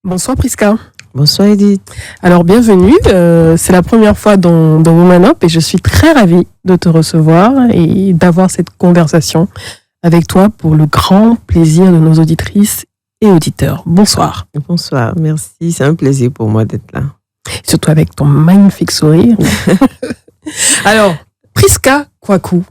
Bonsoir Prisca. Bonsoir Edith. Alors bienvenue, c'est la première fois dans Woman Up et je suis très ravie de te recevoir et d'avoir cette conversation avec toi pour le grand plaisir de nos auditrices et auditeurs. Bonsoir. Bonsoir, merci, c'est un plaisir pour moi d'être là. Surtout avec ton magnifique sourire. Alors, Prisca Kwaku,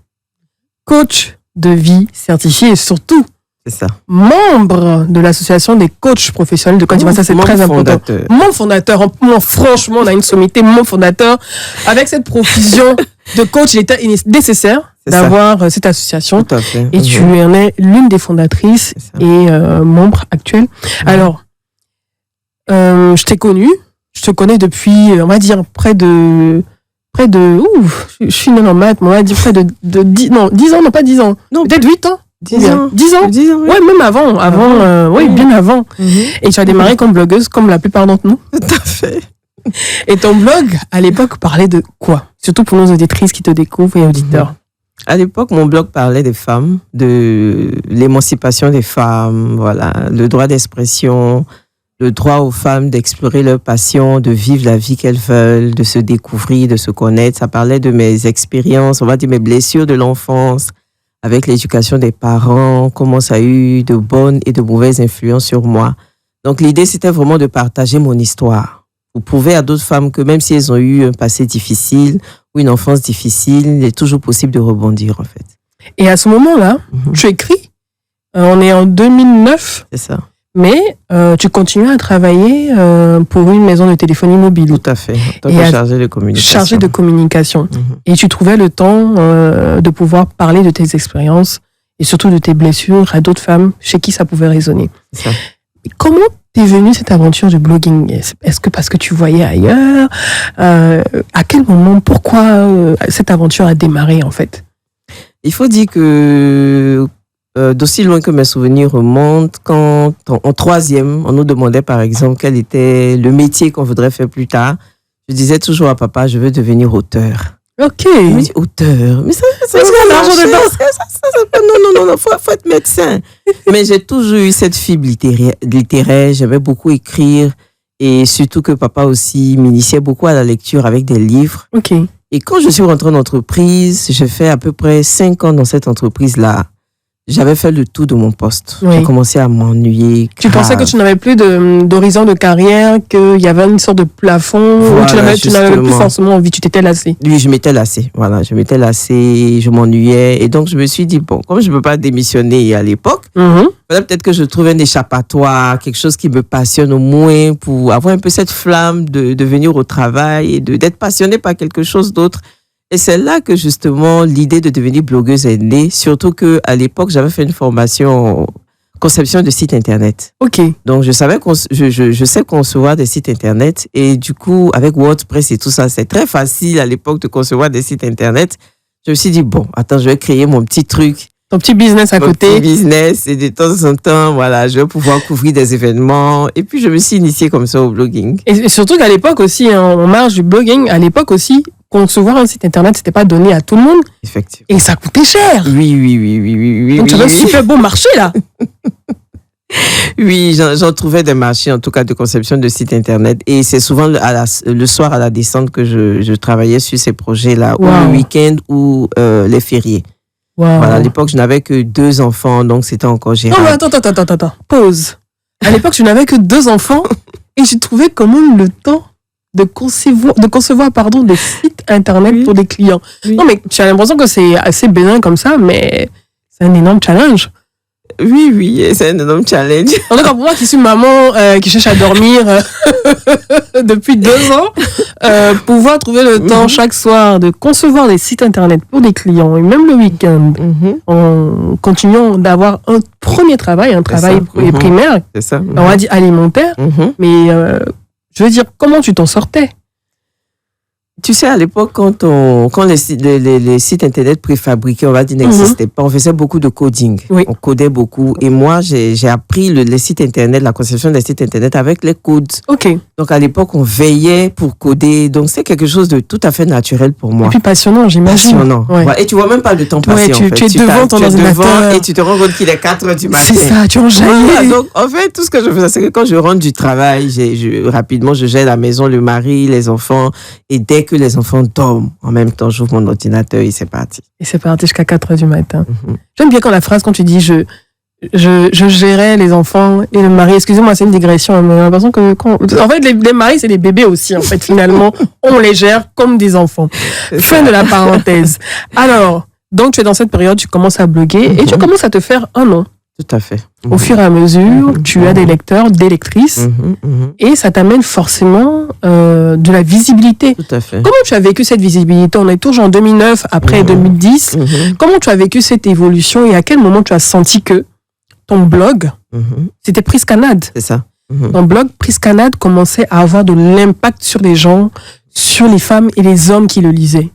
coach de vie certifié et surtout c'est ça. Membre de l'association des coachs professionnels de Côte d'Ivoire, ça c'est très important. Mon fondateur, franchement, on a une sommité, mon fondateur, avec cette profusion de coach, il était nécessaire d'avoir cette association. Tout à fait. Et tu en es l'une des fondatrices et membre actuelle. Alors, je t'ai connue, je te connais depuis, on va dire, près de je suis nulle en maths, mais on va dire près de 10 ans, non pas 10 ans, non, peut-être 8 ans. 10 ans. 10 ans. 10 ans, oui. Ouais, même avant, oui, bien avant. Et tu as démarré comme blogueuse, comme la plupart d'entre nous. Tout à fait. Et ton blog, à l'époque, parlait de quoi? Surtout pour nos auditrices qui te découvrent et auditeurs. À l'époque, mon blog parlait des femmes, de l'émancipation des femmes, voilà, le droit d'expression, le droit aux femmes d'explorer leur passion, de vivre la vie qu'elles veulent, de se découvrir, de se connaître. Ça parlait de mes expériences, on va dire mes blessures de l'enfance, avec l'éducation des parents, comment ça a eu de bonnes et de mauvaises influences sur moi. Donc l'idée, c'était vraiment de partager mon histoire. Pour prouver à d'autres femmes que même si elles ont eu un passé difficile ou une enfance difficile, il est toujours possible de rebondir en fait. Et à ce moment-là, tu écris, on est en 2009. C'est ça. Mais tu continues à travailler pour une maison de téléphonie mobile. Tout à fait, en tant que chargé de communication. Chargé de communication. Et tu trouvais le temps de pouvoir parler de tes expériences et surtout de tes blessures à d'autres femmes chez qui ça pouvait résonner. C'est ça. Comment t'es venue cette aventure du blogging? Est-ce que parce que tu voyais ailleurs? À quel moment? Pourquoi cette aventure a démarré en fait? Il faut dire que d'aussi loin que mes souvenirs remontent, quand en troisième, on nous demandait par exemple quel était le métier qu'on voudrait faire plus tard, je disais toujours à papa, je veux devenir auteur. Ok. Il me dit, auteur? Mais ça est-ce qu'il y a l'argent dedans? Non, faut être médecin. Mais j'ai toujours eu cette fibre littéraire, j'aimais beaucoup écrire et surtout que papa aussi m'initiait beaucoup à la lecture avec des livres. Ok. Et quand je suis rentrée en entreprise, j'ai fait à peu près 5 ans dans cette entreprise-là. J'avais fait le tour de mon poste. Oui. J'ai commencé à m'ennuyer. Tu pensais que tu n'avais plus d'horizon de carrière, qu'il y avait une sorte de plafond, voilà, ou tu n'avais plus forcément envie, tu t'étais lassée? Oui, je m'étais lassée. Voilà, je m'étais lassée, je m'ennuyais. Et donc, je me suis dit, bon, comme je ne peux pas démissionner à l'époque, peut-être que je trouve un échappatoire, quelque chose qui me passionne au moins pour avoir un peu cette flamme de venir au travail et d'être passionnée par quelque chose d'autre. Et c'est là que justement l'idée de devenir blogueuse est née, surtout qu'à l'époque, j'avais fait une formation en conception de sites internet. Ok. Donc je sais concevoir des sites internet et du coup, avec WordPress et tout ça, c'est très facile à l'époque de concevoir des sites internet. Je me suis dit, bon, attends, je vais créer mon petit truc. Ton petit business à côté. Mon petit business et de temps en temps, voilà, je vais pouvoir couvrir des événements. Et puis, je me suis initiée comme ça au blogging. Et surtout qu'à l'époque aussi, en marge du blogging, à l'époque aussi, concevoir un site internet, c'était pas donné à tout le monde. Effectivement. Et ça coûtait cher. Oui. Donc, tu as un super beau marché, là. Oui, j'en trouvais des marchés, en tout cas, de conception de sites internet. Et c'est souvent le soir à la descente que je travaillais sur ces projets-là, ou le week-end, ou les fériés. Wow. Voilà, à l'époque, je n'avais que 2 enfants, donc c'était encore gérable. Non, mais attends. Pause. À l'époque, je n'avais que 2 enfants et j'ai trouvé quand même le temps de concevoir des sites internet pour des clients. Oui. Non, mais tu as l'impression que c'est assez bénin comme ça, mais c'est un énorme challenge. Oui, c'est un énorme challenge. En tout cas, pour moi qui suis maman, qui cherche à dormir depuis 2 ans, pouvoir trouver le temps chaque soir de concevoir des sites internet pour des clients, et même le week-end, en continuant d'avoir un premier travail, un travail primaire, c'est ça. On va dire alimentaire, mais je veux dire, comment tu t'en sortais? Tu sais, à l'époque, quand les sites internet préfabriqués, on va dire, n'existaient pas, on faisait beaucoup de coding. Oui. On codait beaucoup. Et moi, j'ai appris les sites internet, la conception des sites internet avec les codes. Ok. Donc, à l'époque, on veillait pour coder. Donc, c'est quelque chose de tout à fait naturel pour moi. Et puis passionnant, j'imagine. Passionnant. Ouais. Ouais. Et tu vois même pas le temps passer, en fait. Tu es devant ton ordinateur. Et tu te rends compte qu'il est 4h du matin. C'est ça, tu enjaillis. Voilà, donc, en fait, tout ce que je faisais, c'est que quand je rentre du travail, rapidement, je gère la maison, le mari, les enfants. Et dès que les enfants dorment, en même temps, j'ouvre mon ordinateur et c'est parti. Et c'est parti jusqu'à 4h du matin. J'aime bien quand la phrase, quand tu dis je gérais les enfants et le mari. Excusez-moi, c'est une digression, mais j'ai l'impression que en fait, les maris, c'est les bébés aussi, en fait, finalement. On les gère comme des enfants. Fin de la parenthèse. Alors, donc, tu es dans cette période, tu commences à bloguer et tu commences à te faire un nom. Tout à fait. Au fur et à mesure, tu as des lecteurs, des lectrices, et ça t'amène forcément de la visibilité. Tout à fait. Comment tu as vécu cette visibilité? On est toujours en 2009, après 2010. Comment tu as vécu cette évolution et à quel moment tu as senti que ton blog, c'était Priscanade. C'est ça. Ton blog Priscanade commençait à avoir de l'impact sur les gens, sur les femmes et les hommes qui le lisaient?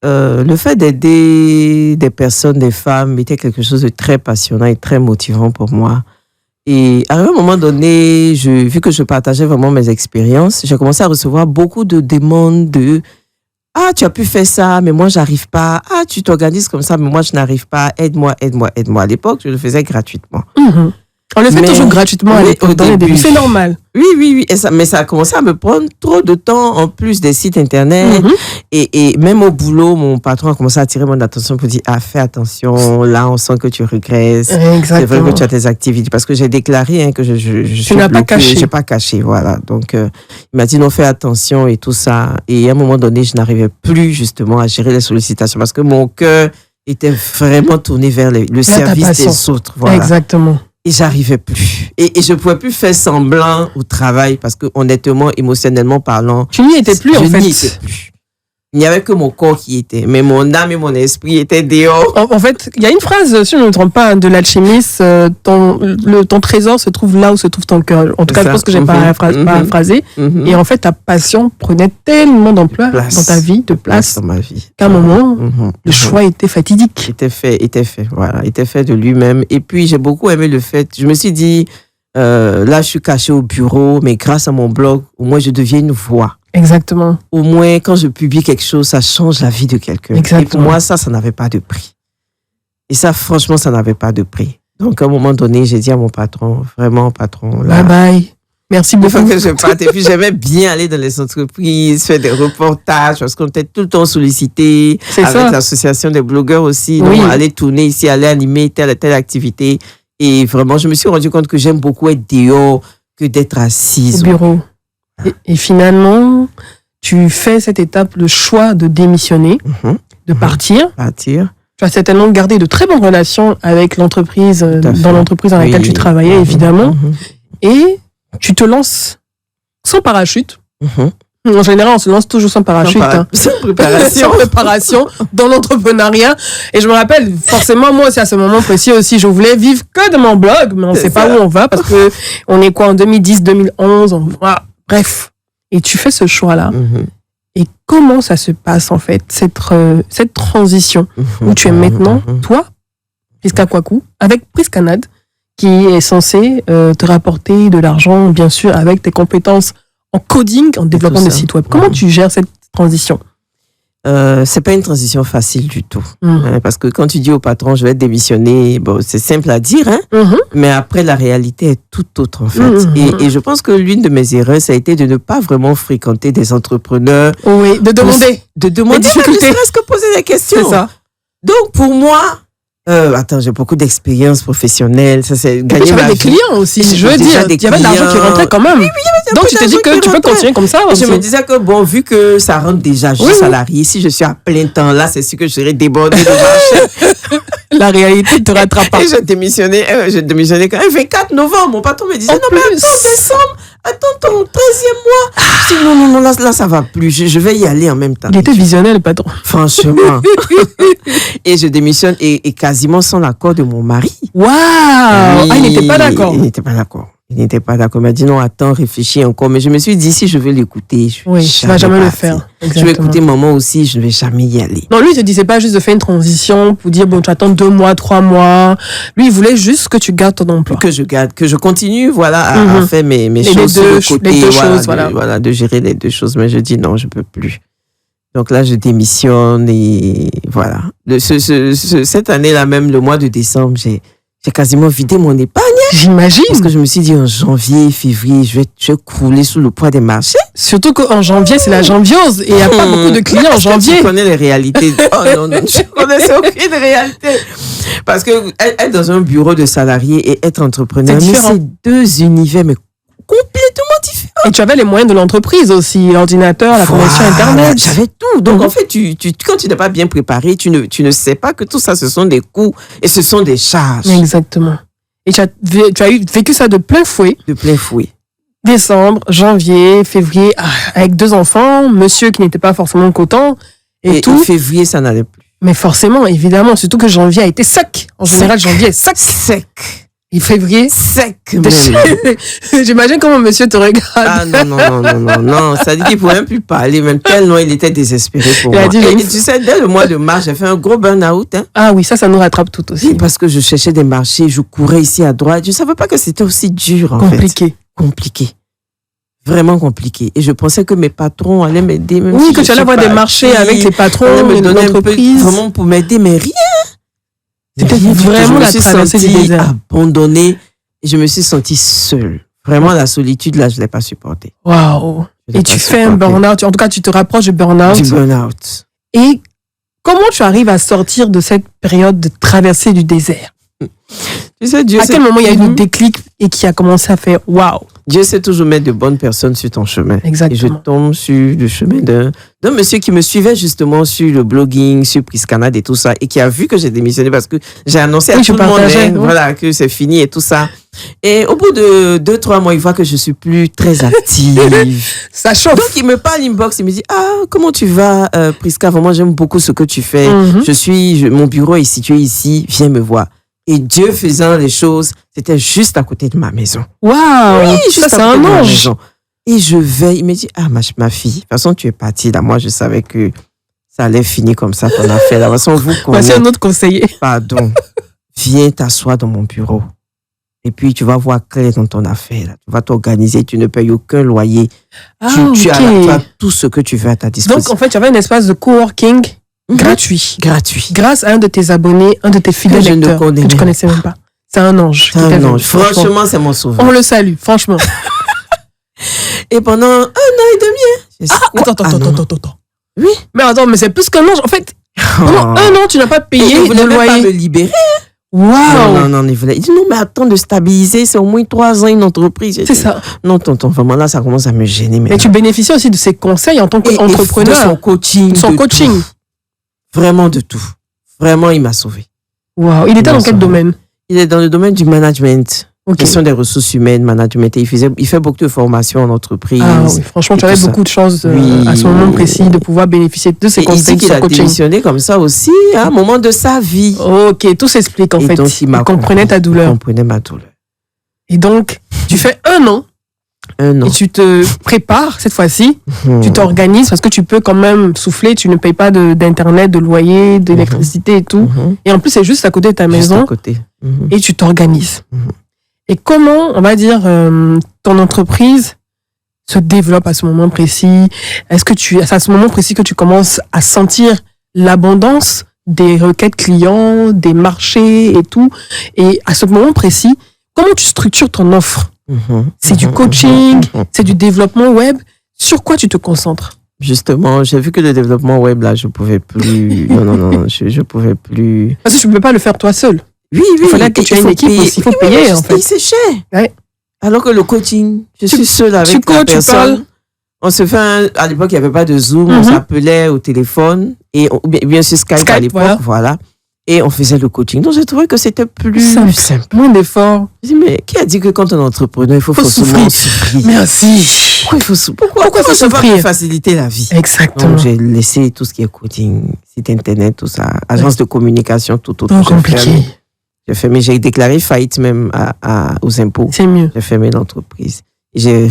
Le fait d'aider des personnes, des femmes, était quelque chose de très passionnant et très motivant pour moi. Et à un moment donné, vu que je partageais vraiment mes expériences, j'ai commencé à recevoir beaucoup de demandes de « Ah, tu as pu faire ça, mais moi, j'arrive pas. Ah, tu t'organises comme ça, mais moi, je n'arrive pas. Aide-moi, aide-moi, aide-moi. » À l'époque, je le faisais gratuitement. On le fait toujours gratuitement à l'époque, dans les débuts. C'est normal. Oui. Mais ça a commencé à me prendre trop de temps en plus des sites internet. Et même au boulot, mon patron a commencé à attirer mon attention pour dire « Ah, fais attention, là, on sent que tu régresses. C'est vrai que tu as tes activités. » Parce que j'ai déclaré que je suis n'as bloquée. Pas caché. Je n'ai pas caché, voilà. Donc, il m'a dit « Non, fais attention et tout ça. » Et à un moment donné, je n'arrivais plus justement à gérer les sollicitations parce que mon cœur était vraiment tourné vers le service des autres. Voilà. Exactement. Et j'arrivais plus. Et je pouvais plus faire semblant au travail parce que honnêtement, émotionnellement parlant, tu n'y étais plus en fait. Je n'y étais plus. Il n'y avait que mon corps qui était, mais mon âme et mon esprit étaient dehors. En fait, il y a une phrase, si je ne me trompe pas, de l'alchimiste, ton trésor se trouve là où se trouve ton cœur. En tout cas, je pense que j'ai paraphrasé. Et en fait, ta passion prenait tellement d'ampleur dans ta vie, de place, dans ma vie, qu'à un moment, le choix était fatidique. Était fait, voilà, était fait de lui-même. Et puis, j'ai beaucoup aimé le fait, je me suis dit, là, je suis cachée au bureau, mais grâce à mon blog, au moins, je deviens une voix. Exactement. Au moins, quand je publie quelque chose, ça change la vie de quelqu'un. Et pour moi, ça n'avait pas de prix. Et ça, franchement, ça n'avait pas de prix. Donc, à un moment donné, j'ai dit à mon patron, vraiment, patron, là, bye bye. Merci beaucoup. Il faut que je parte. Et puis, j'aimais bien aller dans les entreprises, faire des reportages, parce qu'on était tout le temps sollicités. Avec l'association des blogueurs aussi. Donc, aller tourner ici, aller animer telle activité. Et vraiment, je me suis rendu compte que j'aime beaucoup être dehors que d'être assise. Au bureau. Et finalement, tu fais cette étape, le choix de démissionner, de partir. Tu as certainement gardé de très bonnes relations avec l'entreprise, dans l'entreprise dans laquelle tu travaillais, évidemment. Et tu te lances sans parachute. En général, on se lance toujours sans parachute. Sans préparation. Sans préparation dans l'entrepreneuriat. Et je me rappelle, forcément, moi aussi, à ce moment précis aussi, je voulais vivre que de mon blog, mais on ne sait pas où on va parce que on est quoi en 2010, 2011, bref. Et tu fais ce choix-là. Et comment ça se passe, en fait, cette transition où tu es maintenant, toi, Priska Kwaku, avec Priscanade, qui est censé te rapporter de l'argent, bien sûr, avec tes compétences en coding, en développement de sites web. Comment tu gères cette transition? C'est pas une transition facile du tout. Parce que quand tu dis au patron, je vais démissionner, bon, c'est simple à dire, mais après, la réalité est tout autre, en fait. Et je pense que l'une de mes erreurs, ça a été de ne pas vraiment fréquenter des entrepreneurs. Oui, de demander. De demander, ne serait-ce que poser des questions. C'est ça. Donc, pour moi, j'ai beaucoup d'expérience professionnelle. Ça, c'est gagner ma vie. Des clients aussi. Je veux dire, il y avait de l'argent qui rentrait quand même. Donc, tu te dis que tu peux continuer comme ça. Et je me disais que, bon, vu que ça rentre déjà, je suis salarié, si je suis à plein temps là, c'est sûr que je serais débordée de marché. La réalité ne te rattrape pas. Et j'ai démissionné quand même 24 novembre. Mon patron me disait, non, mais attends, décembre, attends ton 13e mois. Je dis, non, là, ça va plus. Je vais y aller en même temps. Il était visionnaire, le patron. Franchement. Et je démissionne et quasiment sans l'accord de mon mari. Waouh! Oui, il n'était pas d'accord. Il n'était pas d'accord. Il n'était pas d'accord. Il m'a dit non, attends, réfléchis encore. Mais je me suis dit, si je veux l'écouter, tu vas jamais le faire. Exactement. Je vais écouter maman aussi, je ne vais jamais y aller. Non, lui, il te disait pas juste de faire une transition pour dire, bon, tu attends 2 mois, 3 mois. Lui, il voulait juste que tu gardes ton emploi. Que je continue, voilà, à faire mes choses sur le côté. Les deux choses, voilà, de gérer les 2 choses. Mais je dis non, je peux plus. Donc là, je démissionne et voilà. Cette année-là, même le mois de décembre, j'ai quasiment vidé mon épargne. J'imagine. Parce que je me suis dit, en janvier, février, je vais crouler sous le poids des marchés. Surtout qu'en janvier, c'est la janviose et il n'y a pas beaucoup de clients en janvier. Tu connais les réalités. Oh non, je ne connaissais aucune réalité. Parce que être dans un bureau de salarié et être entrepreneur, mais c'est 2 univers, mais complètement différents. Et tu avais les moyens de l'entreprise aussi, l'ordinateur, la connexion Internet. J'avais tout. Donc, en fait, quand tu n'es pas bien préparé, tu ne sais pas que tout ça, ce sont des coûts et ce sont des charges. Exactement. Et tu as vécu ça de plein fouet. De plein fouet. Décembre, janvier, février, avec 2 enfants, monsieur qui n'était pas forcément content et tout. En février, ça n'allait plus. Mais forcément, évidemment, surtout que janvier a été sec. En général, janvier est sec. Sec. Et février, sec. J'imagine comment monsieur te regarde. Ah non. Ça dit qu'il ne pouvait même plus parler, même tellement il était désespéré pour moi. Et tu sais, dès le mois de mars, j'ai fait un gros burn-out. Hein. Ah oui, ça nous rattrape tout aussi. Oui, parce que je cherchais des marchés, je courais ici à droite. Je ne savais pas que c'était aussi dur, en fait. Compliqué. Vraiment compliqué. Et je pensais que mes patrons allaient m'aider. Oui, que tu allais avoir des marchés avec les patrons me donner l'entreprise. Vraiment pour m'aider, mais rien. C'était vraiment la traversée du désert. Abandonnée. Et je me suis sentie seule. Vraiment, la solitude, là, je ne l'ai pas supportée. Waouh. Et tu fais un burn-out. En tout cas, tu te rapproches du burn-out. Du burn-out. Et comment tu arrives à sortir de cette période de traversée du désert? Tu sais, Dieu, à quel moment il y a eu le déclic et qui a commencé à faire waouh? Dieu sait toujours mettre de bonnes personnes sur ton chemin. Exactement. Et je tombe sur le chemin d'un monsieur qui me suivait justement sur le blogging, sur Priscanad et tout ça, et qui a vu que j'ai démissionné parce que j'ai annoncé à tout le monde voilà, que c'est fini et tout ça. Et au bout de 2-3 mois, il voit que je suis plus très active. Ça chauffe. Donc, il me parle inbox, il me dit, comment tu vas, Prisca? Vraiment, j'aime beaucoup ce que tu fais. Mon bureau est situé ici, viens me voir. Et Dieu faisant les choses, c'était juste à côté de ma maison. Waouh! Oui, juste ça, c'est un ange. Et je vais, il me dit, ma fille, de toute façon, tu es partie là. Moi, je savais que ça allait finir comme ça, ton affaire. De toute façon, vous connaissez. C'est un autre conseiller. Pardon. Viens t'asseoir dans mon bureau. Et puis, tu vas voir clair dans ton affaire. Là. Tu vas t'organiser, tu ne payes aucun loyer. Tu as tout ce que tu veux à ta disposition. Donc, en fait, tu avais un espace de coworking gratuit. Grâce à un de tes abonnés, un de tes fidèles lecteurs que tu ne connaissais même pas. C'est un ange. Franchement, c'est mon sauveur. On le salue, franchement. Et pendant 1 an et demi. Attends. Oui. Mais attends, mais c'est plus qu'un ange. En fait, pendant 1 an, tu n'as pas payé le loyer. Pas me libérer. Waouh. Non, il dit non, mais attends de stabiliser, c'est au moins 3 ans une entreprise. C'est ça. Non, tonton, vraiment là, ça commence à me gêner. Mais tu bénéficies aussi de ses conseils en tant qu'entrepreneur. De son coaching. Son coaching. Tout. Vraiment de tout. Vraiment, il m'a sauvé. Waouh. Il était dans quel domaine? Il est dans le domaine du management. Question des ressources humaines, management. Il fait beaucoup de formations en entreprise. Ah oui, franchement, tu avais beaucoup de chance à ce moment précis de pouvoir bénéficier de ces conseils. Il dit qu'il a démissionné comme ça aussi à un moment de sa vie. Ok, tout s'explique en fait. Donc, il comprenait ta douleur. Il comprenait ma douleur. Et donc, tu fais 1 an. Et tu te prépares cette fois-ci. Tu t'organises parce que tu peux quand même souffler. Tu ne payes pas d'internet, de loyer, d'électricité et tout. Et en plus, c'est juste à côté de ta maison. Juste à côté. Et tu t'organises. Et comment, on va dire, ton entreprise se développe à ce moment précis? Est-ce que c'est à ce moment précis que tu commences à sentir l'abondance des requêtes clients, des marchés et tout? Et à ce moment précis, comment tu structures ton offre? C'est du coaching, c'est du développement web. Sur quoi tu te concentres? Justement, j'ai vu que le développement web, là, je pouvais plus. Non, je pouvais plus. Parce que tu ne peux pas le faire toi seul. Oui. Il fallait que tu aies une équipe aussi. Il faut payer, en fait. C'est cher. Ouais. Alors que le coaching, je suis seule avec la personne. Tu parles. On se fait à l'époque, il n'y avait pas de Zoom. On s'appelait au téléphone. Et bien sûr, Skype à l'époque. Voilà. Et on faisait le coaching. Donc, j'ai trouvé que c'était plus simple. Moins d'efforts. Je dis, mais qui a dit que quand on est entrepreneur, il faut forcément souffrir? Merci. Pourquoi il faut souffrir? Faciliter la vie. Exactement. Donc, j'ai laissé tout ce qui est coaching, site internet, tout ça, agence de communication, tout compliqué. J'ai déclaré faillite même aux impôts. C'est mieux. J'ai fermé l'entreprise. J'ai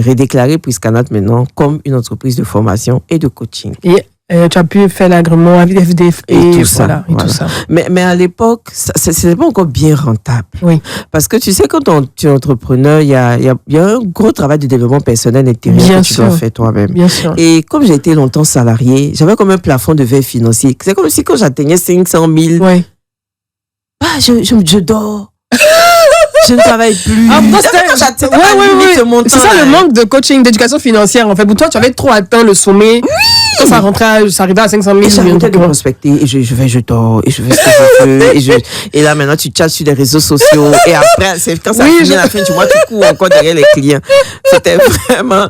redéclaré Priscanat maintenant comme une entreprise de formation et de coaching. Et tu as pu faire l'agrément avec FDF et tout ça. Voilà, et tout ça. Mais à l'époque, ce n'est pas encore bien rentable. Oui. Parce que tu sais, quand tu es entrepreneur, il y a un gros travail de développement personnel intérieur que tu dois faire toi-même. Bien sûr. Et comme j'ai été longtemps salarié, j'avais comme un plafond de verre financier. C'est comme si quand j'atteignais 500 000, je dors. Je ne travaille plus. C'est ça le manque de coaching, d'éducation financière. En fait, pour toi, tu avais trop atteint le sommet. Oui. Quand ça rentrait, ça arrivait à 500 000. Et j'arrêtais de prospecter. Et je dors. Et je fais ce que je veux. Et là, maintenant, tu chattes sur les réseaux sociaux. Et après, c'est quand ça finit à la fin du mois, tu cours encore derrière les clients. C'était vraiment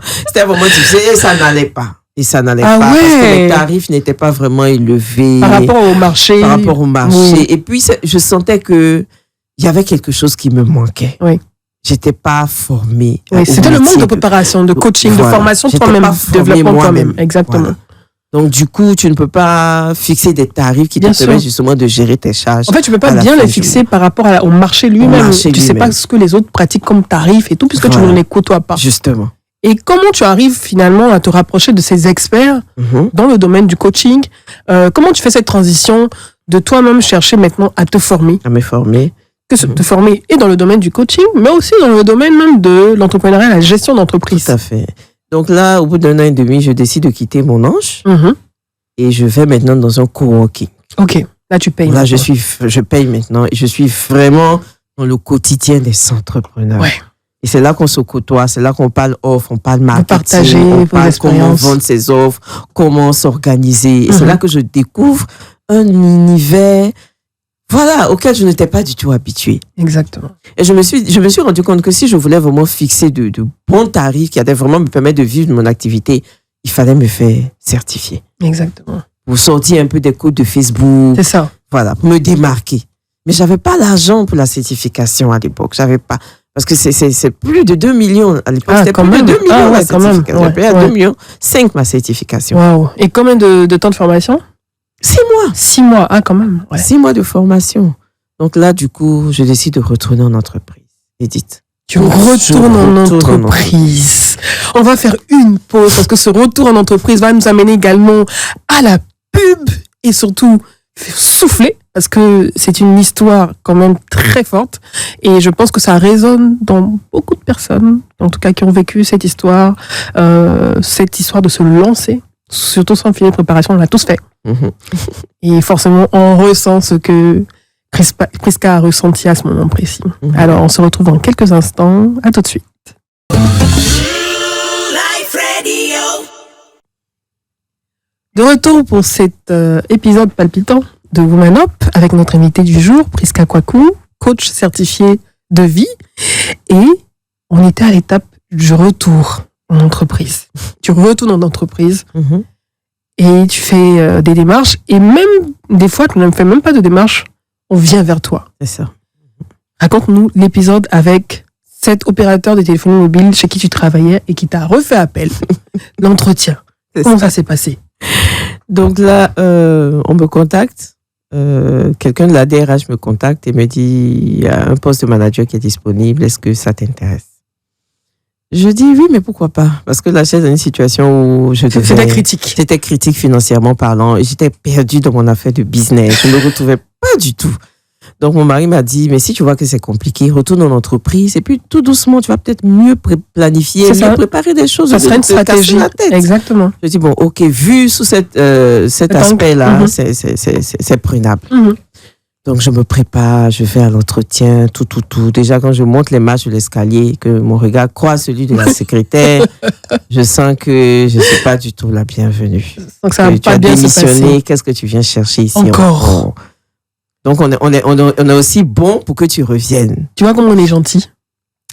difficile. Et ça n'allait pas. Parce que les tarifs n'étaient pas vraiment élevés. Par rapport au marché. Oui. Et puis, je sentais que il y avait quelque chose qui me manquait. Oui. J'étais pas formée. Oui, c'était le manque de préparation, de coaching, de formation toi-même, de développement toi-même. Exactement. Voilà. Donc, du coup, tu ne peux pas fixer des tarifs qui te permettent justement de gérer tes charges. En fait, tu ne peux pas bien les fixer par rapport au marché lui-même. Tu ne sais pas ce que les autres pratiquent comme tarifs et tout, puisque tu ne les côtoies pas. Justement. Et comment tu arrives finalement à te rapprocher de ces experts dans le domaine du coaching? Comment tu fais cette transition de toi-même chercher maintenant à te former? À me former. Te former et dans le domaine du coaching, mais aussi dans le domaine même de l'entrepreneuriat, la gestion d'entreprise. Tout à fait. Donc là, au bout d'1 an et demi, je décide de quitter mon ange et je vais maintenant dans un coworking. Ok, là tu payes. Là, je paye maintenant et je suis vraiment dans le quotidien des entrepreneurs. Ouais. Et c'est là qu'on se côtoie, c'est là qu'on parle offre, on parle marketing, partager on parle comment expériences. vendre ses offres, comment s'organiser. Et c'est là que je découvre un univers auquel je n'étais pas du tout habituée. Exactement. Et je me suis rendu compte que si je voulais vraiment fixer de bons tarifs qui allaient vraiment me permettre de vivre de mon activité, il fallait me faire certifier. Exactement. Pour sortir un peu des codes de Facebook. C'est ça. Voilà, pour me démarquer. Mais j'avais pas l'argent pour la certification à l'époque. J'avais pas. Parce que c'est plus de 2 millions à l'époque. C'était plus de 2 millions la certification. J'ai payé à 2 millions 5 ma certification. Wow. Et combien de temps de formation? 6 mois. 6 mois, quand même. Ouais. 6 mois de formation. Donc là, du coup, je décide de retourner en entreprise. Edith. Tu retournes en entreprise. On va faire une pause parce que ce retour en entreprise va nous amener également à la pub et surtout souffler parce que c'est une histoire quand même très forte et je pense que ça résonne dans beaucoup de personnes, en tout cas qui ont vécu cette histoire de se lancer. Surtout sans filer de préparation, on l'a tous fait. Et forcément, on ressent ce que Prisca a ressenti à ce moment précis. Alors, on se retrouve dans quelques instants. À tout de suite. De retour pour cet épisode palpitant de Woman Up avec notre invité du jour, Prisca Kwaku, coach certifié de vie. Et on était à l'étape du retour en entreprise. Tu retournes en entreprise et tu fais des démarches et même des fois tu ne fais même pas de démarches, on vient vers toi. C'est ça. Raconte-nous l'épisode avec cet opérateur de téléphonie mobile chez qui tu travaillais et qui t'a refait appel. L'entretien. Comment ça s'est passé? Donc là, on me contacte. Quelqu'un de la DRH me contacte et me dit il y a un poste de manager qui est disponible, est-ce que ça t'intéresse? Je dis oui, mais pourquoi pas? Parce que là, j'étais dans une situation où c'était critique. C'était critique financièrement parlant. Et j'étais perdue dans mon affaire de business. Je ne me retrouvais pas du tout. Donc, mon mari m'a dit, mais si tu vois que c'est compliqué, retourne dans l'entreprise et puis tout doucement, tu vas peut-être mieux planifier, mieux préparer des choses. Ça serait une stratégie. Exactement. Je dis, bon, ok, vu sous cet aspect-là, c'est prenable. Donc, je me prépare, je vais à l'entretien, tout. Déjà, quand je monte les marches de l'escalier, que mon regard croise celui de la secrétaire, je sens que je ne suis pas du tout la bienvenue. Donc, ça va pas bien se passer. Qu'est-ce que tu viens chercher ici encore? Donc, on est aussi bon pour que tu reviennes. Tu vois comment on est gentil.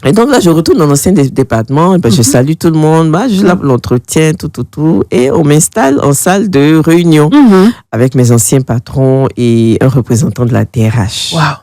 Et donc là, je retourne dans l'ancien département, je salue tout le monde, je là pour l'entretien, tout, et on m'installe en salle de réunion avec mes anciens patrons et un représentant de la DRH. Waouh,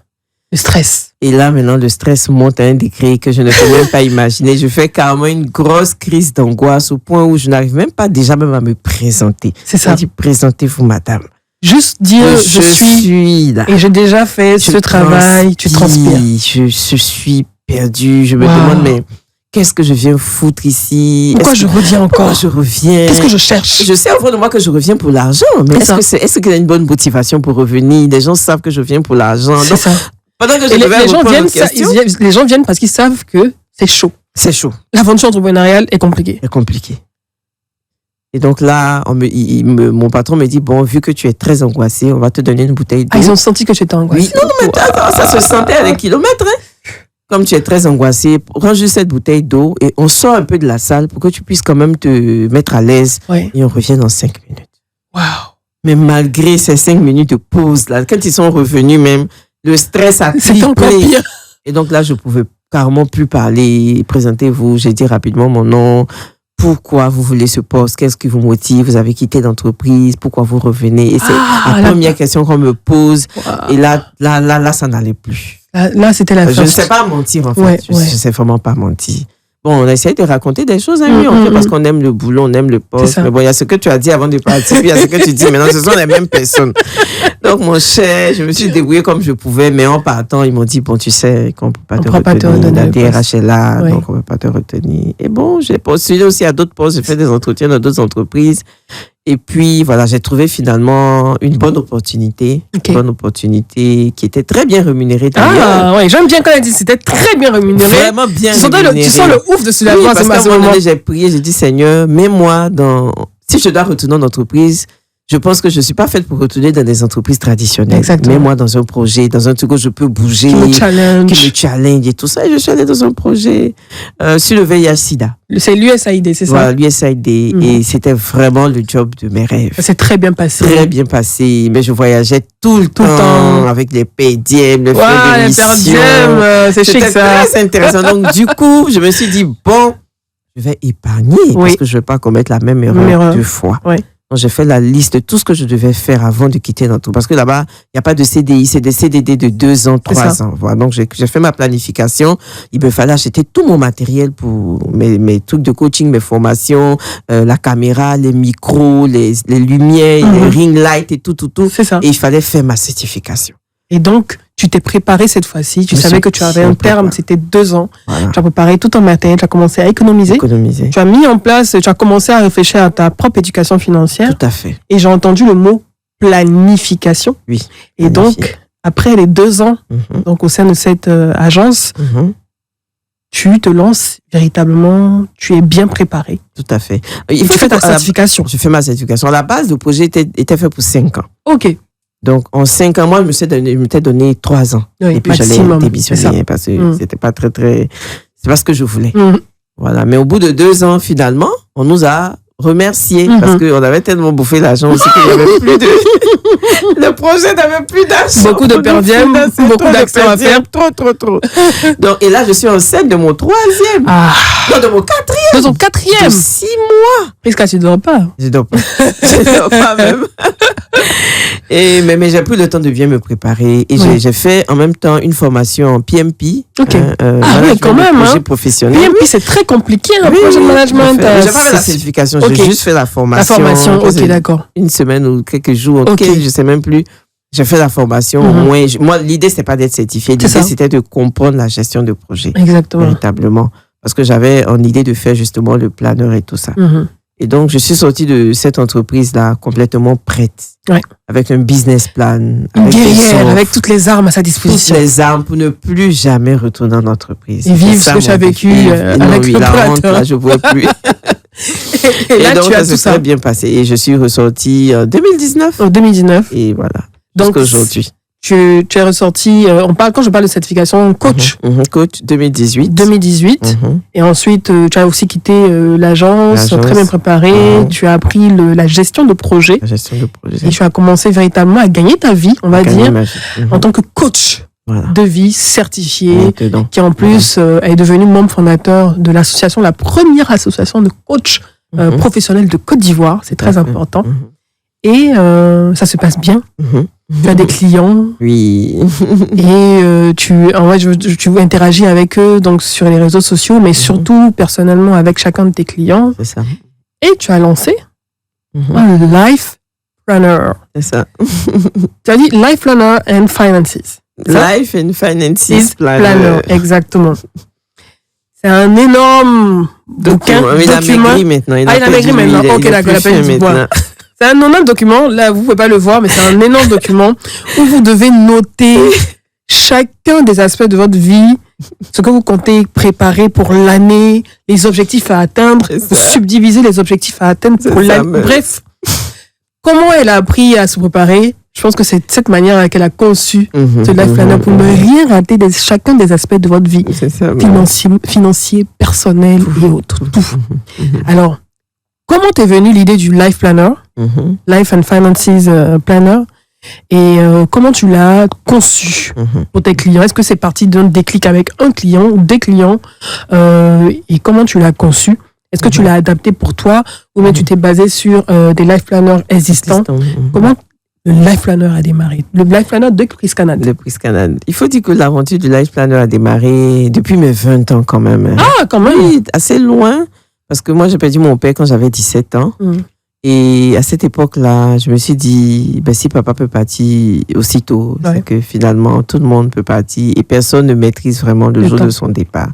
le stress. Et là, maintenant, le stress monte à un degré que je ne peux même pas imaginer. Je fais carrément une grosse crise d'angoisse au point où je n'arrive même pas déjà même à me présenter. C'est ça. Je dis, présentez-vous, madame. Juste dire je suis là. Et j'ai déjà fait ce travail, tu transpires. Je suis perdu. Je me demande, mais qu'est-ce que je viens foutre ici? Pourquoi je reviens encore? Pourquoi je reviens? Qu'est-ce que je cherche? Je sais au fond de moi que je reviens pour l'argent, mais est-ce qu'il y a une bonne motivation pour revenir? Les gens savent que je viens pour l'argent. C'est ça. Pendant que les gens viennent parce qu'ils savent que c'est chaud. C'est chaud. L'aventure entrepreneuriale est compliquée. C'est compliqué. Et donc là, mon patron me dit, bon, vu que tu es très angoissé, on va te donner une bouteille d'eau. Ils ont senti que tu étais angoissé. Oui, non, mais attends, ça se sentait à des kilomètres. Hein. Comme tu es très angoissé, prends juste cette bouteille d'eau et on sort un peu de la salle pour que tu puisses quand même te mettre à l'aise. Oui. Et on revient dans 5 minutes. Waouh. Mais malgré ces 5 minutes de pause, là, quand ils sont revenus même, le stress a C'était encore pire. Et donc là, je pouvais carrément plus parler. Présentez-vous, j'ai dit rapidement mon nom. Pourquoi vous voulez ce poste? Qu'est-ce qui vous motive? Vous avez quitté l'entreprise? Pourquoi vous revenez? Et c'est la première question qu'on me pose. Wow. Et là, ça n'allait plus. Là, c'était la fin. Je ne sais pas mentir, en fait. Ouais, je ne sais vraiment pas mentir. Bon, on a essayé de raconter des choses, hein, oui, on fait parce qu'on aime le boulot, on aime le poste. Mais bon, il y a ce que tu as dit avant de partir, puis il y a ce que tu dis maintenant, ce sont les mêmes personnes. Donc, mon cher, je me suis débrouillée comme je pouvais, mais en partant, ils m'ont dit, bon, tu sais qu'on ne peut pas te retenir. La DRH est là, donc on ne peut pas te retenir. Et bon, j'ai postulé aussi à d'autres postes, j'ai fait des entretiens dans d'autres entreprises. Et puis, voilà, j'ai trouvé finalement une bonne opportunité. Une bonne opportunité qui était très bien rémunérée d'ailleurs. Ah, ouais, j'aime bien quand elle dit c'était très bien rémunéré. Vraiment bien rémunéré. Tu sens le ouf de celui-là. Oui, parce qu'à un moment donné, j'ai prié, j'ai dit, Seigneur, mets-moi dans... Si je dois retourner en entreprise, je pense que je ne suis pas faite pour retourner dans des entreprises traditionnelles. Exactement. Mets-moi dans un projet, dans un truc où je peux bouger. Qui me challenge et tout ça. Et je suis allée dans un projet sur le VIH-Sida. C'est l'USAID, c'est ça? Voilà, l'USAID. Et c'était vraiment le job de mes rêves. C'est très bien passé. Très bien passé. Mais je voyageais tout le temps avec les PDM, le frais de mission. C'est chic ça. C'était très intéressant. Donc, du coup, je me suis dit, bon, je vais épargner parce que je ne vais pas commettre la même erreur 2 fois. Oui. Donc, j'ai fait la liste de tout ce que je devais faire avant de quitter l'entreprise. Parce que là-bas, il n'y a pas de CDI, c'est des CDD de 2 ans, 3 ans. Voilà. Donc, j'ai fait ma planification. Il me fallait acheter tout mon matériel pour mes trucs de coaching, mes formations, la caméra, les micros, les lumières, les ring lights et tout. C'est ça. Et il fallait faire ma certification. Et donc, tu t'es préparé cette fois-ci. Tu savais que tu avais un terme, c'était 2 ans. Voilà. Tu as préparé tout ton matériel, tu as commencé à économiser. Tu as mis en place, tu as commencé à réfléchir à ta propre éducation financière. Tout à fait. Et j'ai entendu le mot planification. Oui. Et donc, après les 2 ans, donc au sein de cette agence, tu te lances véritablement, tu es bien préparé. Tout à fait. Il faut faire ta certification. Je fais ma certification. À la base, le projet était fait pour 5 ans. OK. Donc, en 5 ans, moi, je m'étais donné 3 ans. Oui, et puis, j'allais démissionner parce que c'était pas très... C'est pas ce que je voulais. Voilà. Mais au bout de 2 ans, finalement, on nous a remerciés parce qu'on avait tellement bouffé l'argent aussi qu'il n'y avait plus de... Le projet n'avait plus d'argent. Beaucoup de perdièmes, beaucoup d'actions à faire. Trop. Donc, et là, je suis enceinte de mon 3e. Non, de mon 4e. De ton 4e. De 6 mois. Puisque tu ne dors pas. Je dors pas. Je dors pas même. Mais j'ai pris le temps de bien me préparer et j'ai fait en même temps une formation en PMP. OK. Oui, quand même. Projet professionnel. PMP, c'est très compliqué, un projet de management. Je n'ai pas fait la certification, j'ai juste fait la formation. La formation, OK, d'accord. Une semaine ou quelques jours, OK, je ne sais même plus. J'ai fait la formation au moins. Moi, l'idée, ce n'est pas d'être certifié. L'idée, c'était de comprendre la gestion de projet. Exactement. Véritablement. Parce que j'avais en idée de faire justement le planeur et tout ça. Et donc, je suis sortie de cette entreprise-là complètement prête. Ouais. Avec un business plan. Avec toutes les armes à sa disposition. Toutes les armes pour ne plus jamais retourner en entreprise. Et vivre ce que tu as vécu avec le planteur. Là, je ne pouvais plus. et là, donc, tu as ça s'est très bien passé. Et je suis ressortie en 2019. En 2019. Et voilà. Donc, aujourd'hui. Tu es ressorti, quand je parle de certification, coach. Coach 2018. 2018. Et ensuite, tu as aussi quitté l'agence, très bien préparé. Tu as appris la gestion de projet. La gestion de projet. Et tu as commencé véritablement à gagner ta vie, on va dire, en tant que coach de vie certifié, qui en plus est devenu membre fondateur de l'association, la première association de coachs professionnels de Côte d'Ivoire. C'est très important. Et ça se passe bien. Tu as des clients. Oui. Et tu interagis avec eux donc sur les réseaux sociaux, mais surtout personnellement avec chacun de tes clients. C'est ça. Et tu as lancé un life Planner. C'est ça. Tu as dit Life Planner and Finances. Life and Finances Planner. Exactement. C'est un énorme document. Il a maigri maintenant. Il a maigri maintenant. Ok, d'accord, il a perdu du poids. C'est un énorme document. Là, vous pouvez pas le voir, mais c'est un énorme document où vous devez noter chacun des aspects de votre vie, ce que vous comptez préparer pour l'année, les objectifs à atteindre, subdiviser les objectifs à atteindre pour l'année. Bref, comment elle a appris à se préparer? Je pense que c'est de cette manière qu'elle a conçu ce Life Planner pour ne rien rater de chacun des aspects de votre vie, financier, personnel et autres. Tout. Alors, comment t'es venue l'idée du Life Planner, Life and Finances Planner, et comment tu l'as conçu pour tes clients? Est-ce que c'est parti d'un déclic avec un client ou des clients, et comment tu l'as conçu? Est-ce que tu l'as adapté pour toi ou bien tu t'es basé sur des Life Planners existants? Comment le Life Planner a démarré? Le Life Planner de Prise Canada. De Prise Canada. Il faut dire que l'aventure du Life Planner a démarré depuis mes 20 ans quand même. Ah, quand même? Oui, assez loin. Parce que moi, j'ai perdu mon père quand j'avais 17 ans. Et à cette époque-là, je me suis dit, si papa peut partir aussitôt, c'est que finalement, tout le monde peut partir et personne ne maîtrise vraiment le jour de son départ.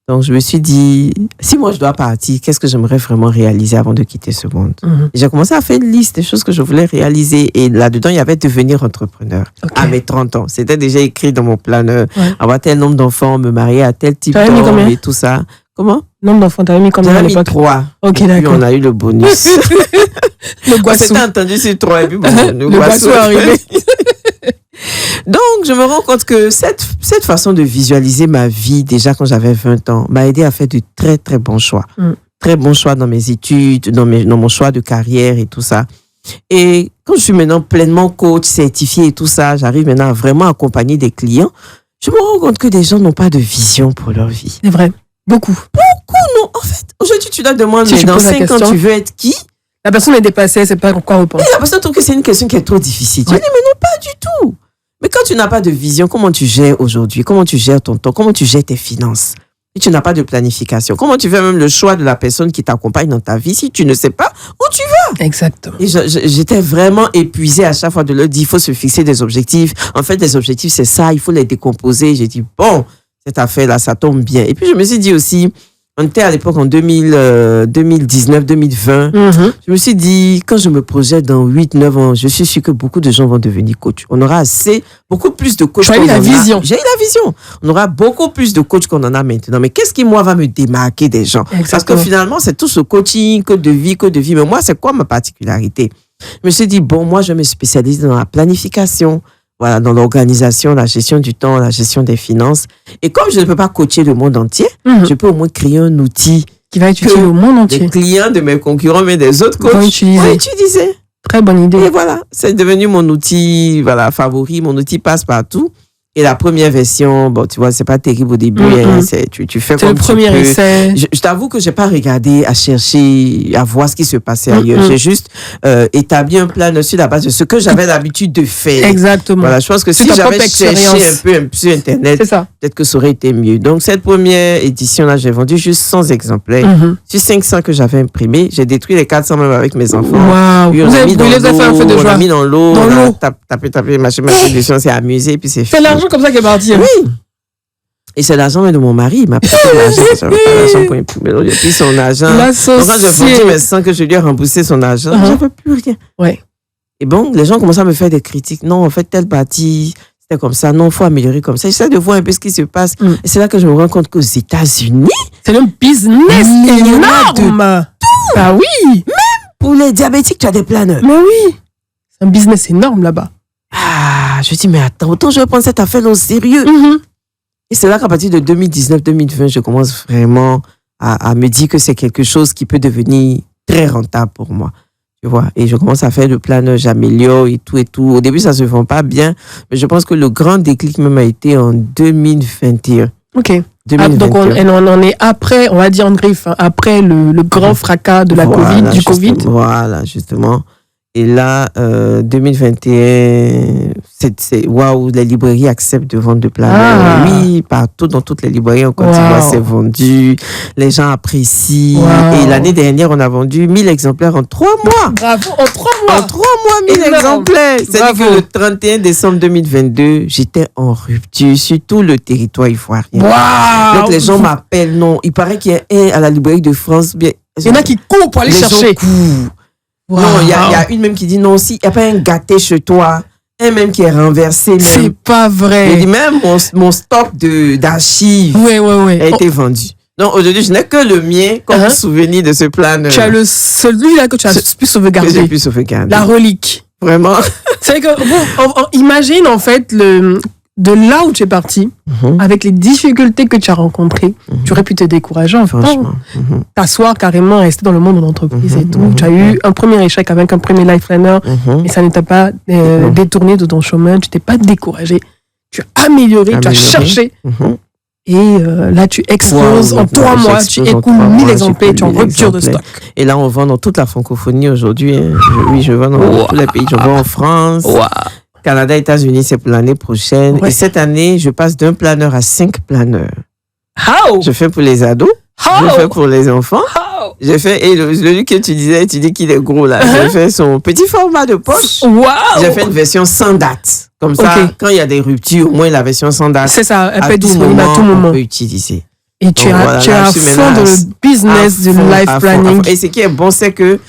Donc, je me suis dit, si moi je dois partir, qu'est-ce que j'aimerais vraiment réaliser avant de quitter ce monde? Et j'ai commencé à faire une liste des choses que je voulais réaliser. Et là-dedans, il y avait devenir entrepreneur à mes 30 ans. C'était déjà écrit dans mon planeur. Avoir tel nombre d'enfants, me marier à tel type d'homme et tout ça. Comment? Nombre d'enfants, t'avais mis combien à l'époque? 3. Ok, et d'accord. puis on a eu le bonus. Le Guassou. On s'était entendu sur 3 et puis bon, le Guassou est arrivé. Donc, je me rends compte que cette façon de visualiser ma vie, déjà quand j'avais 20 ans, m'a aidé à faire de très, très bons choix. Très bons choix dans mes études, dans mon choix de carrière et tout ça. Et quand je suis maintenant pleinement coach, certifié et tout ça, j'arrive maintenant à vraiment accompagner des clients. Je me rends compte que des gens n'ont pas de vision pour leur vie. C'est vrai. Beaucoup, non. En fait, aujourd'hui, tu dois demander, mais dans 5 ans, tu veux être qui? La personne est dépassée, c'est pas quoi repenser. Et la personne trouve que c'est une question qui est trop difficile. Tu dis, mais non, pas du tout. Mais quand tu n'as pas de vision, comment tu gères aujourd'hui? Comment tu gères ton temps? Comment tu gères tes finances? Et tu n'as pas de planification. Comment tu fais même le choix de la personne qui t'accompagne dans ta vie si tu ne sais pas où tu vas? Exactement. Et j'étais vraiment épuisée à chaque fois de leur dire, il faut se fixer des objectifs. En fait, les objectifs, c'est ça, il faut les décomposer. J'ai dit, bon, cette affaire-là, ça tombe bien. Et puis, je me suis dit aussi, on était à l'époque en 2019, 2020. Je me suis dit, quand je me projette dans 8-9 ans, je suis sûr que beaucoup de gens vont devenir coach. On aura beaucoup plus de coachs. J'ai eu la vision. J'ai eu la vision. On aura beaucoup plus de coachs qu'on en a maintenant. Mais qu'est-ce qui, moi, va me démarquer des gens? Exactement. Parce que finalement, c'est tout ce coaching, code de vie. Mais moi, c'est quoi ma particularité? Je me suis dit, bon, moi, je me spécialise dans la planification. Voilà, dans l'organisation, la gestion du temps, la gestion des finances. Et comme je ne peux pas coacher le monde entier, je peux au moins créer un outil qui va être utile au monde entier. Les clients de mes concurrents, mais des autres coachs vont utiliser. Très bonne idée. Et voilà, c'est devenu mon outil favori, mon outil passe-partout. Et la première version, bon, tu vois, c'est pas terrible au début. Tu fais comme le premier essai. Je t'avoue que j'ai pas regardé à chercher, à voir ce qui se passait ailleurs. J'ai juste établi un plan sur la base de ce que j'avais l'habitude de faire. Exactement. Voilà, je pense que si j'avais cherché un peu sur Internet, peut-être que ça aurait été mieux. Donc, cette première édition-là, j'ai vendu juste 100 exemplaires. Sur 500 que j'avais imprimés, j'ai détruit les 400 même avec mes enfants. Wow. Puis on a mis dans l'eau, on a mis dans l'eau, on a tapé, machin, on s'est amusé, puis c'est fini. C'est l'argent comme ça qui est parti. Oui. Et c'est l'argent de mon mari. Il m'a prêté l'argent. J'avais pas l'argent pour imprimer. J'ai pris son argent. Donc, quand j'ai vendu mes 100 que je lui ai remboursé son argent, j'avais plus rien. Ouais. Et bon, les gens commencent à me faire des critiques. Non, en fait, telle partie, c'était comme ça. Non, il faut améliorer comme ça. J'essaie de voir un peu ce qui se passe. Et c'est là que je me rends compte qu'aux États-Unis, c'est un business énorme. Ah oui. Même pour les diabétiques, tu as des planeurs. Mais oui. C'est un business énorme là-bas. Ah, je dis, mais attends, autant je vais prendre cette affaire au sérieux. Et c'est là qu'à partir de 2019-2020, je commence vraiment à me dire que c'est quelque chose qui peut devenir très rentable pour moi. Tu vois, et je commence à faire le planeur, j'améliore et tout et tout. Au début, ça se vend pas bien, mais je pense que le grand déclic même a été en 2021. Ok. 2021. Donc on en est après, on va dire en griffe, après le grand fracas de la Covid. Voilà, justement. Et là, 2021, c'est waouh, les librairies acceptent de vendre de planeurs. Oui, partout dans toutes les librairies en Côte d'Ivoire, c'est vendu. Les gens apprécient. Et l'année dernière, on a vendu 1000 exemplaires en 3 mois. Bravo, en 3 En 3 mois, 1000 Énorme. exemplaires. C'est-à-dire Bravo. que le 31 décembre 2022, j'étais en rupture sur tout le territoire ivoirien. Waouh! Donc les gens m'appellent, non. Il paraît qu'il y a un à la librairie de France. Bien, Il y en a qui courent pour aller les chercher. gens courent. Waouh. Non, il y a une même qui dit non, si il n'y a pas un gâté chez toi, un même qui est renversé. C'est Même. pas Je vrai. dis même mon stock d'archives Ouais. a été vendu. Donc aujourd'hui, je n'ai que le mien comme Uh-huh. souvenir de ce planeur. Tu as celui-là que tu as pu que j'ai sauvegarder. pu sauvegarder. La relique. Vraiment. C'est que, bon, imagine en fait de là où tu es parti, avec les difficultés que tu as rencontrées, tu aurais pu te décourager en fait. Franchement. T'asseoir carrément, rester dans le monde de l'entreprise et tout. Tu as eu un premier échec avec un premier life planner, mais ça ne t'a pas détourné de ton chemin, tu t'es pas découragé. Tu as amélioré, tu as cherché. Et là, tu exploses Wow, en 3 mois, tu j'explose en écoules 3 1000 mois, exemplaires, tu es en j'écoule 1000 rupture de stock. exemplaires. Et là, on vend dans toute la francophonie aujourd'hui. Hein. Je vends dans tous les pays. Je vends en France, Canada, États-Unis, c'est pour l'année prochaine. Ouais. Et cette année, je passe d'un planeur à 5 planeurs. How? Je fais pour les ados, je fais pour les enfants. How? J'ai fait, et celui que tu disais, tu dis qu'il est gros là. J'ai fait son petit format de poche. Wow! J'ai fait une version sans date. Comme ça, Ok. quand il y a des ruptures, au moins la version sans date. C'est ça, elle à peut être tout disponible à tout on moment. peut utiliser. Et tu Donc, as, voilà, tu là, as à je suis fond maintenant de le business du à fond, life à fond, planning. à fond. Et ce qui est bon, c'est que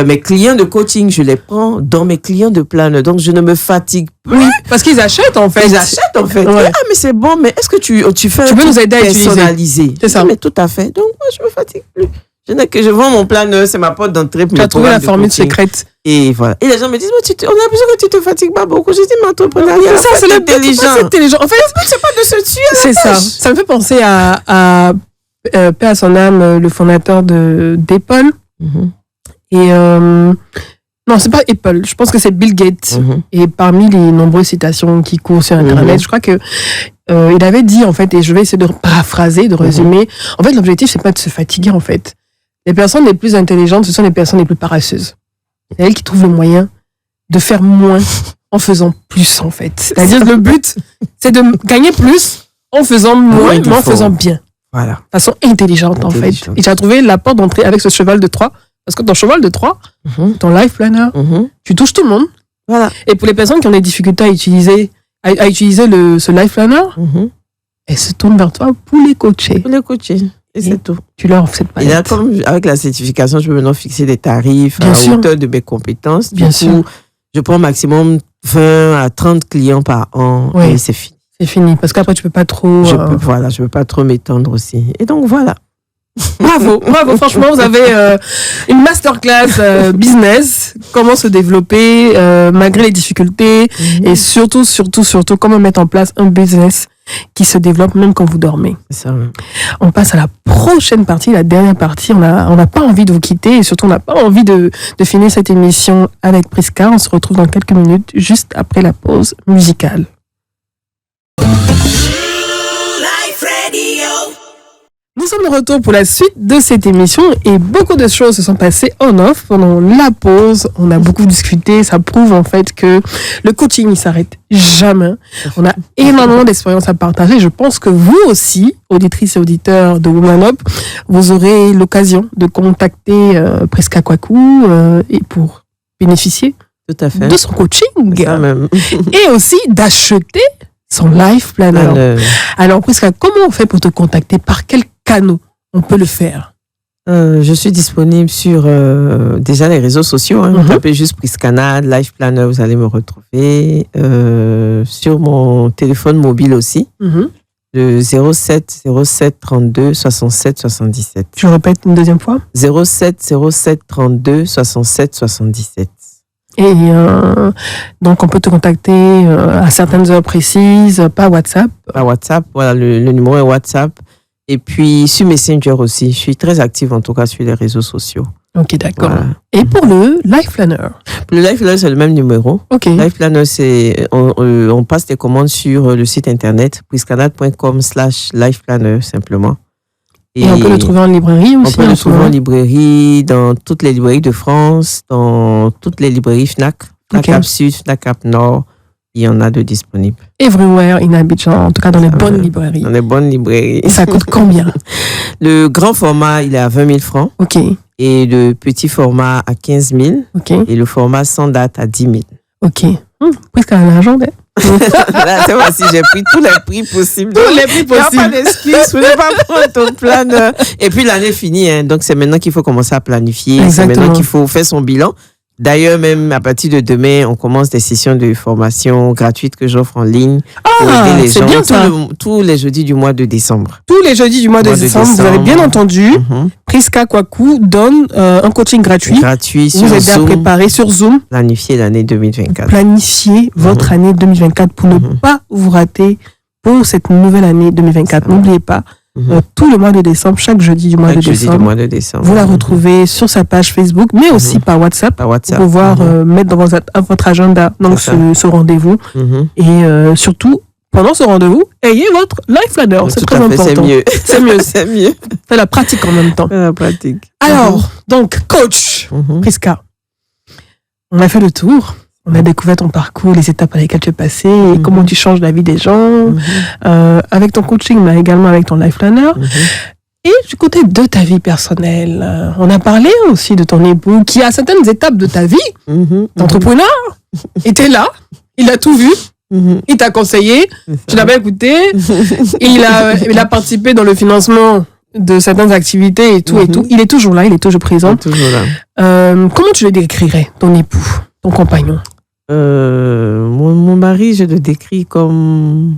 mes clients de coaching, je les prends dans mes clients de planeur. Donc, je ne me fatigue plus. Oui, parce qu'ils achètent en fait. Ils achètent en fait. Ouais. Ah, mais c'est bon, mais est-ce que tu fais un Tu peux truc nous aider à utiliser. personnalisé? C'est ça. Mais tout à fait. Donc, moi, je me fatigue plus. Je vends mon planeur, c'est ma porte d'entrée pour Tu as mes trouvé la programmes de formule coaching. secrète. Et voilà. Et les gens me disent, on a besoin que tu te fatigues pas beaucoup. Je dis, mais entrepreneuriat, Ça, c'est intelligent. C'est intelligent. En fait, C'est pas de se tuer à la c'est ça. tâche. Ça me fait penser à paix à son âme, le fondateur d'Apple. Et non, c'est pas Apple. Je pense que c'est Bill Gates. Et parmi les nombreuses citations qui courent sur Internet, je crois que il avait dit en fait, et je vais essayer de paraphraser, de résumer. En fait, l'objectif c'est pas de se fatiguer en fait. Les personnes les plus intelligentes, ce sont les personnes les plus paresseuses. C'est elles qui trouvent le moyen de faire moins en faisant plus en fait. C'est-à-dire le but, c'est de gagner plus en faisant moins, mais en faisant bien. Voilà. De façon intelligente en fait. Et j'ai trouvé la porte d'entrée avec ce cheval de Troie. Parce que ton cheval de Troie, ton life planner, tu touches tout le monde. Voilà. Et pour les personnes qui ont des difficultés à utiliser ce life planner, elles se tournent vers toi pour les coacher. Pour les coacher. Et c'est tout. Tu leur offres cette Et là, palette. comme avec la certification, je peux maintenant fixer des tarifs Bien à sûr. hauteur de mes compétences. Bien Du sûr. coup, je prends maximum 20 à 30 clients par an Oui. et c'est fini. C'est fini. Parce qu'après, tu peux pas trop. Je peux pas trop m'étendre aussi. Et donc, voilà. Bravo. Franchement, vous avez une masterclass business. Comment se développer malgré les difficultés. Et surtout, comment mettre en place un business qui se développe même quand vous dormez. C'est ça. Ouais. On passe à la prochaine partie, la dernière partie. On n'a pas envie de vous quitter et surtout on n'a pas envie de finir cette émission avec Prisca. On se retrouve dans quelques minutes, juste après la pause musicale. Nous sommes de retour pour la suite de cette émission et beaucoup de choses se sont passées on-off pendant la pause. On a beaucoup discuté, ça prouve en fait que le coaching ne s'arrête jamais. On a énormément d'expériences à partager. Je pense que vous aussi, auditrices et auditeurs de Woman Up, vous aurez l'occasion de contacter Prisca Kwaku et pour bénéficier Tout à fait. de son coaching C'est ça même. et aussi d'acheter son life planner. Alors Prisca, comment on fait pour te contacter? Par quel canaux on peut le faire? Je suis disponible sur déjà les réseaux sociaux. Vous tapez juste Priscana, Life Planner, vous allez me retrouver. Sur mon téléphone mobile aussi, le 07 07 32 67 77. Je répète une deuxième fois. 07 07 32 67 77. Et donc on peut te contacter à certaines heures précises, pas WhatsApp. Par WhatsApp, voilà, le numéro est WhatsApp. Et puis sur Messenger aussi. Je suis très active en tout cas sur les réseaux sociaux. Ok, d'accord. Voilà. Et pour le Life Planner? Le Life Planner, c'est le même numéro. Ok. Life Planner, c'est on passe des commandes sur le site internet priscanat.com/lifeplanner simplement. Et on peut le trouver en librairie aussi? On peut en le ce trouver en moment? librairie, dans toutes les librairies de France, dans toutes les librairies Fnac, Fnac Ok. Cap Sud, Fnac Cap Nord. Il y en a de disponibles. Everywhere in Abidjan, en tout cas dans les bonnes librairies. Dans les bonnes librairies. Et ça coûte combien? Le grand format, il est à 20 000 francs. Ok. Et le petit format à 15 000 Ok. et le format sans date à 10 000. Ok. Presque à l'argent, hein. Là, c'est moi, si j'ai pris tous les prix possibles. Tous les prix Il n'y a pas possibles. d'excuse, vous ne pas prendre ton planeur. Et puis l'année finie, hein, donc c'est maintenant qu'il faut commencer à planifier. C'est Exactement. maintenant qu'il faut faire son bilan. D'ailleurs, même à partir de demain, on commence des sessions de formation gratuites que j'offre en ligne pour aider les c'est gens bien ça. tous les jeudis du mois de décembre. Tous les jeudis du mois de décembre, vous avez bien entendu, Priska Kwaku donne un coaching gratuit. Gratuit sur Vous aider à Zoom, préparer sur Zoom, planifier l'année 2024. planifier votre année 2024 pour ne pas vous rater pour cette nouvelle année 2024. N'oubliez pas, tout le mois de décembre, chaque jeudi du mois Chaque de jeudi décembre, du mois de décembre. vous la retrouvez sur sa page Facebook, mais aussi par WhatsApp, Par WhatsApp. pour pouvoir mettre dans votre agenda donc C'est ce rendez-vous. Et surtout, pendant ce rendez-vous, ayez votre life planner. C'est Tout très à fait, important. c'est mieux. C'est mieux. C'est mieux. Faites la pratique en même temps. La pratique. Alors, donc, coach Priska, on a fait le tour. On a découvert ton parcours, les étapes par lesquelles tu es passé, et comment tu changes la vie des gens, avec ton coaching, mais également avec ton life planner. Et du côté de ta vie personnelle, on a parlé aussi de ton époux qui, à certaines étapes de ta vie d'entrepreneur, était là, il a tout vu, il t'a conseillé, tu l'as bien écouté, il a participé dans le financement de certaines activités et tout et tout. Il est toujours là, il est toujours présent. Toujours là. Comment tu le décrirais, ton époux, ton compagnon? Mon mari, je le décris comme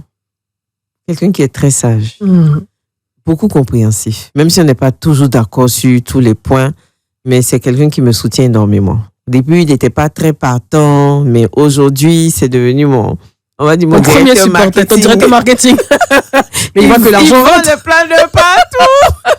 quelqu'un qui est très sage, beaucoup compréhensif, même si on n'est pas toujours d'accord sur tous les points, mais c'est quelqu'un qui me soutient énormément. Au début, il n'était pas très partant, mais aujourd'hui, c'est devenu mon premier supporter, ton directeur marketing. Mais il voit que l'argent rentre. Le plan de partout.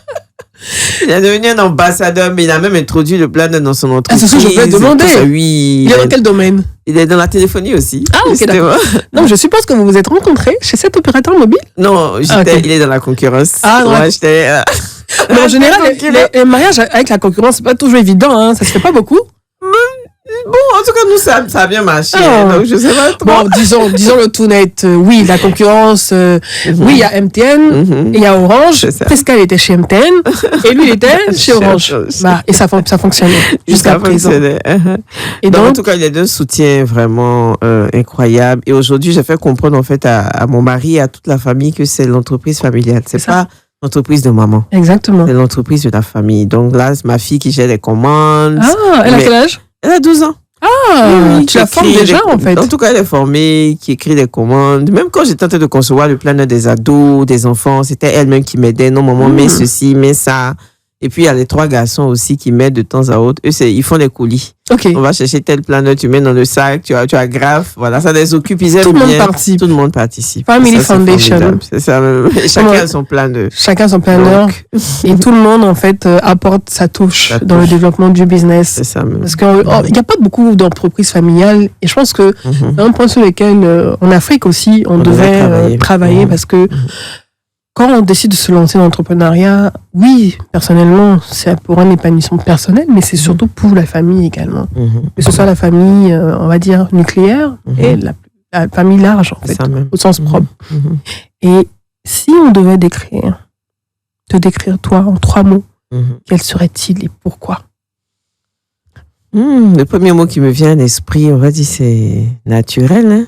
Il est devenu un ambassadeur, mais il a même introduit le plan dans son entreprise. C'est ce que je voulais demander. Oui. Il est dans quel domaine? Il est dans la téléphonie aussi. Ah, ok, d'accord. Donc, je suppose que vous vous êtes rencontrés chez cet opérateur mobile? Non, il est dans la concurrence. Ah, non. Ouais, j'étais... Mais en général, les mariages avec la concurrence, c'est pas toujours évident, hein. Ça se fait pas beaucoup. Bon, en tout cas, nous, ça a bien marché. Donc, je sais pas trop. Bon, disons le tout net. Oui, la concurrence. Oui, il y a MTN, il y a Orange. Priska, elle était chez MTN. Et lui, il était chez Orange. Et ça fonctionnait jusqu'à présent. Et donc, en tout cas, il est d'un soutien vraiment incroyable. Et aujourd'hui, j'ai fait comprendre, en fait, à mon mari et à toute la famille que c'est l'entreprise familiale. C'est pas l'entreprise de maman. Exactement. C'est l'entreprise de la famille. Donc là, c'est ma fille qui gère les commandes. Ah, elle a quel âge? Elle a 12 ans. Ah, oui, tu la formes déjà, en fait. En tout cas, elle est formée, qui écrit des commandes. Même quand j'étais en train de concevoir le planeur des ados, des enfants, c'était elle-même qui m'aidait. Non, maman, mets ceci, mets ça. Et puis, il y a les 3 garçons aussi qui m'aident de temps à autre. Eux, ils font des colis. Ok. On va chercher tel planeur, tu mets dans le sac, tu agrafes. Voilà, ça les occupe. Ils aiment Tout le monde bien. participe. Tout le monde participe. Family Foundation. C'est ça. Chacun a son planeur. Chacun son planeur. Et tout le monde, en fait, apporte sa touche dans le développement du business. C'est ça même. Parce qu'il n'y a pas beaucoup d'entreprises familiales. Et je pense que c'est un point sur lequel, en Afrique aussi, on devait travailler parce que quand on décide de se lancer dans l'entrepreneuriat, oui, personnellement, c'est pour un épanouissement personnel, mais c'est surtout pour la famille également. Que ce soit la famille, on va dire, nucléaire et la famille large, en fait, au sens propre. Et si on devait te décrire toi en 3 mots, quels seraient-ils et pourquoi? Le premier mot qui me vient à l'esprit, on va dire, c'est naturel.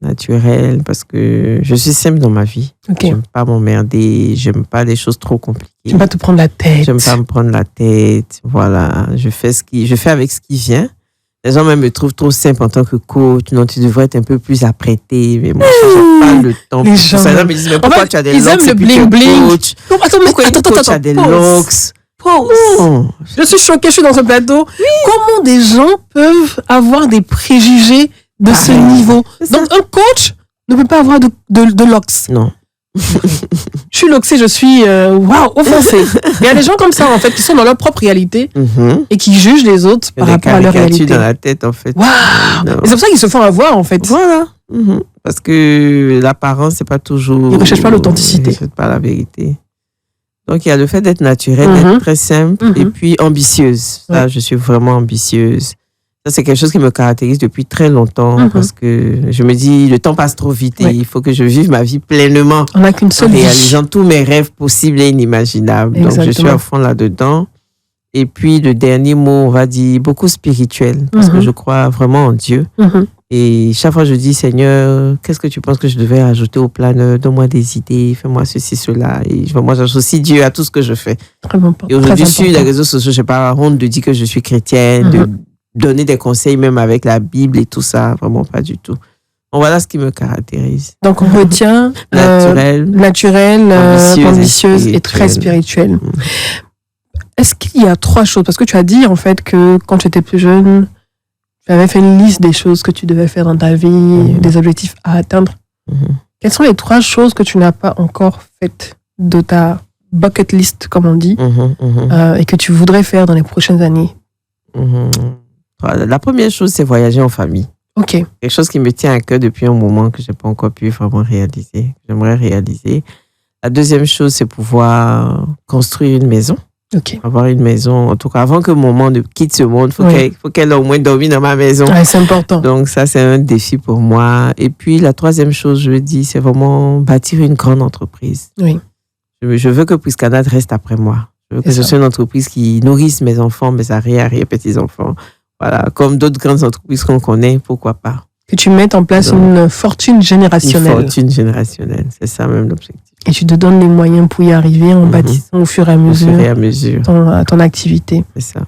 Naturel, parce que je suis simple dans ma vie. J'aime pas m'emmerder, j'aime pas des choses trop compliquées. J'aime pas te prendre la tête. J'aime pas me prendre la tête. Voilà, je fais avec ce qui vient. Les gens même me trouvent trop simple en tant que coach. Non, tu devrais être un peu plus apprêté. Mais moi, j'ai pas le temps. Les gens me disent, mais pourquoi tu as des locks? Ils aiment le bling bling. Pourquoi tu as des locks? Je suis choquée, je suis dans ce plateau. Comment des gens peuvent avoir des préjugés de ce niveau? Donc, un coach ne peut pas avoir de locks. Non. Je suis loxée, je suis offensée. Il y a des gens comme ça, en fait, qui sont dans leur propre réalité et qui jugent les autres par rapport à leur réalité. Dans la tête, en fait. Waouh! Et c'est pour ça qu'ils se font avoir, en fait. Voilà. Parce que l'apparence, c'est pas toujours... Ils ne recherchent pas l'authenticité. Ils ne recherchent pas la vérité. Donc, il y a le fait d'être naturel, d'être très simple et puis ambitieuse. Ça, je suis vraiment ambitieuse. Ça, c'est quelque chose qui me caractérise depuis très longtemps parce que je me dis, le temps passe trop vite et il faut que je vive ma vie pleinement. On n'a qu'une seule vie. En réalisant tous mes rêves possibles et inimaginables. Exactement. Donc, je suis à fond là-dedans. Et puis, le dernier mot, on va dire beaucoup spirituel, parce que je crois vraiment en Dieu. Et chaque fois, je dis, Seigneur, qu'est-ce que tu penses que je devais ajouter au planeur? Donne-moi des idées, fais-moi ceci, cela. Et moi, j'associe Dieu à tout ce que je fais. Et aujourd'hui, sur les réseaux sociaux, je n'ai pas honte de dire que je suis chrétienne, de donner des conseils même avec la Bible et tout ça. Vraiment pas du tout. Donc, voilà ce qui me caractérise. Donc, on retient naturelle, ambitieuse et très spirituelle. Est-ce qu'il y a 3 choses? Parce que tu as dit, en fait, que quand tu étais plus jeune, tu avais fait une liste des choses que tu devais faire dans ta vie, des objectifs à atteindre. Quelles sont les 3 choses que tu n'as pas encore faites de ta bucket list, comme on dit, et que tu voudrais faire dans les prochaines années? La première chose, c'est voyager en famille. Ok. Quelque chose qui me tient à cœur depuis un moment que je n'ai pas encore pu vraiment réaliser. J'aimerais réaliser. La deuxième chose, c'est pouvoir construire une maison. Okay. Avoir une maison, en tout cas, avant que mon monde quitte ce monde, il faut qu'elle ait au moins dormi dans ma maison. Ouais, c'est important. Donc ça, c'est un défi pour moi. Et puis, la troisième chose, je dis, c'est vraiment bâtir une grande entreprise. Oui. Je veux que Puiscanade reste après moi. Je veux que ce soit une entreprise qui nourrisse mes enfants, mes arrière-petits-enfants. Voilà, comme d'autres grandes entreprises qu'on connaît, pourquoi pas. Que tu mettes en place une fortune générationnelle. Une fortune générationnelle, c'est ça même l'objectif. Et tu te donnes les moyens pour y arriver en bâtissant au fur et à mesure, ton activité. C'est ça.